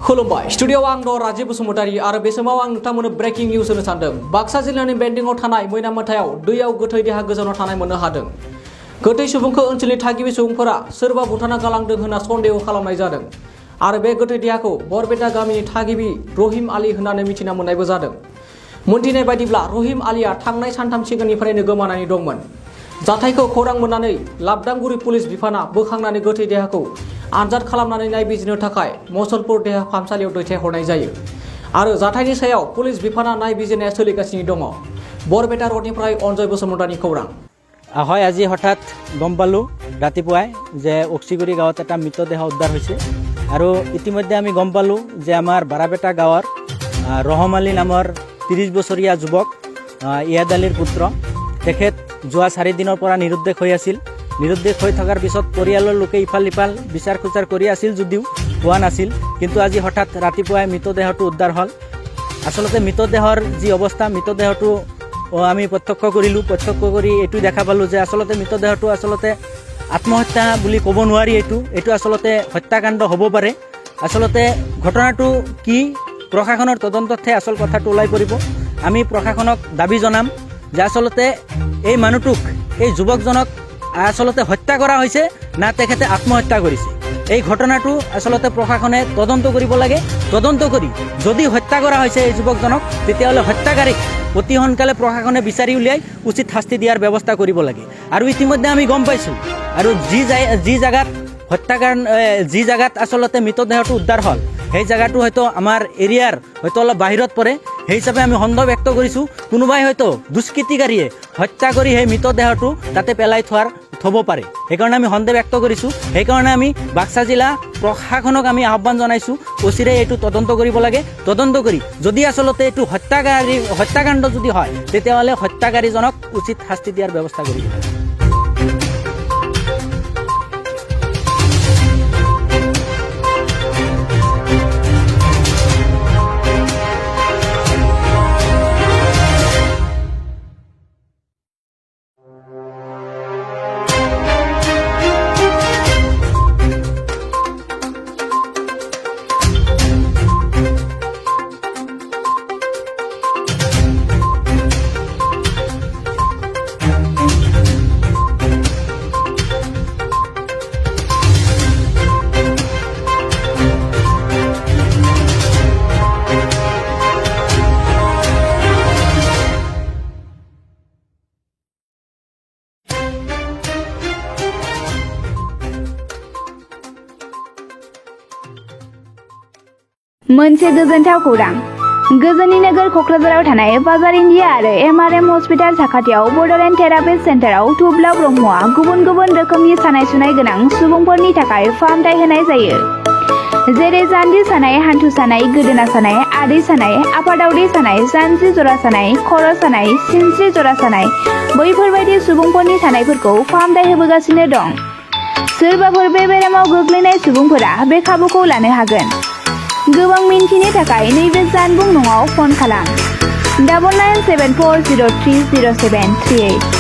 खुलुमबाय स्टुडिअ आं द राजीव बसुमतारी आरो बे समाव आं नोंथांमोननो ब्रेकिं निउस होनो सानदों। बाक्सा जिल्लानि बेन्दिंआव थानाय मैनामोथायाव दैयाव गोथै देहा गोजावना थानाय मोननो हादों। गोथै सुबुंखौ ओनसोलनि थागिबि सुबुंफोरा सोरबा बुथारना गालांदों होनना सन्देह खालामनाय जादों आरो बे गोथै देहाखौ बरपेटा गामिनि थागिबि रहिम आली होननानै मिथिना मोननायबो जादों। मोनथिनाय बायदिब्ला रहिम आलीया थांनाय सानथाम सिगांनिफ्रायनो गोमानानै दंमोन। जाथायखौ खौरां मोननानै लाबदांगुरि पुलिस बिफाना बोखांनानै गोथै देहाखौ आनजाद खालामनानै नायबिजिरनो थाखाय मसलपुर देहा फाहामसालियाव दैथायहरनाय जायो आरो जाथायनि सायाव पुलिस बिफाना नायबिजिरनाया सोलिगासिनो दङ। बरपेटा रोडनिफ्राय अनजय बसुमतारीनि खौरां। হয় আজি হঠাৎ গম পালোঁ ৰাতিপুৱাই যে অক্সিগুৰি গাঁৱত এটা মৃতদেহ উদ্ধাৰ হৈছে আৰু ইতিমধ্যে আমি গম পালোঁ যে আমাৰ বাৰাপেটা গাঁৱৰ ৰহম আলী নামৰ 30 বছৰীয়া যুৱক ইয়াদ আলীৰ পুত্ৰ তেখেত যোৱা 4 দিনৰ পৰা নিৰুদ্দেশ হৈ আছিল। নিৰুদ্দেশ হৈ থকাৰ পিছত পৰিয়ালৰ লোকে ইফাল সিফাল বিচাৰ খোচাৰ কৰি আছিল যদিও পোৱা নাছিল, কিন্তু আজি হঠাৎ ৰাতিপুৱাই মৃতদেহটো উদ্ধাৰ হ'ল। আচলতে মৃতদেহৰ যি অৱস্থা, মৃতদেহটো আমি প্ৰত্যক্ষ কৰিলোঁ। প্ৰত্যক্ষ কৰি এইটো দেখা পালোঁ যে আচলতে মৃতদেহটো আচলতে আত্মহত্যা বুলি ক'ব নোৱাৰি। এইটো আচলতে হত্যাকাণ্ড হ'ব পাৰে। আচলতে ঘটনাটো কি প্ৰশাসনৰ তদন্ততহে আচল কথাটো ওলাই পৰিব। আমি প্ৰশাসনক দাবী জনাম যে আচলতে এই মানুহটোক, এই যুৱকজনক আচলতে হত্যা কৰা হৈছে না তেখেতে আত্মহত্যা কৰিছে। এই ঘটনাটো আচলতে প্ৰশাসনে তদন্ত কৰিব লাগে। তদন্ত কৰি যদি হত্যা কৰা হৈছে এই যুৱকজনক, তেতিয়াহ'লে হত্যাকাৰীক অতি সোনকালে প্ৰশাসনে বিচাৰি উলিয়াই উচিত শাস্তি দিয়াৰ ব্যৱস্থা কৰিব লাগে। আৰু ইতিমধ্যে আমি গম পাইছোঁ আৰু যি জাগাত আচলতে মৃতদেহটো উদ্ধাৰ হ'ল সেই জাগাটো হয়তো আমাৰ এৰিয়াৰ হয়তো অলপ বাহিৰত পৰে। সেই হিচাপে আমি সন্দেহ ব্যক্ত কৰিছোঁ কোনোবাই হয়তো দুষ্কৃতিকাৰীয়ে হত্যা কৰি সেই মৃতদেহটো তাতে পেলাই থ'ব পাৰে। সেইকাৰণে আমি সন্দেহ ব্যক্ত কৰিছোঁ। সেইকাৰণে আমি বাক্সা জিলা প্ৰশাসনক আমি আহ্বান জনাইছোঁ অচিৰে এইটো তদন্ত কৰিব লাগে। তদন্ত কৰি যদি আচলতে এইটো হত্যাকাণ্ড যদি হয়, তেতিয়াহ'লে হত্যাকাৰীজনক উচিত শাস্তি দিয়াৰ ব্যৱস্থা কৰিব লাগে। मोनसे गोजोनथाव खौरां। गोजोननि नोगोर क'क्राझाराव थानाय बाजार इन्डिया आरो MRM हस्पिटाल साखाथियाव बड'लेण्ड थेरापिस्ट सेन्टाराव थुब्ला ब्रह्मआ गुबुन गुबुन रोखोमनि सानाय सुनाय गोनां सुबुंफोरनि थाखाय फाहामथाय होनाय जायो। जेरै जान्जि सानाय, हान्थु सानाय, गोदोना सानाय, आदै सानाय, आफादावदै सानाय, जानजि जरा सानाय, खर' सानाय, सिनस्रि जरा सानाय, बैफोरबायदि सुबुंफोरनि सानायफोरखौ फाहामथाय होबोगासिनो दं। सोरबाफोर बे बेरामाव गोग्लैनाय सुबुंफोरा बे खाबुखौ लानो हागोन। गोबां मिन्थिनो थाखाय नैबे जानबुं नङाव फन खालाम 9974030738।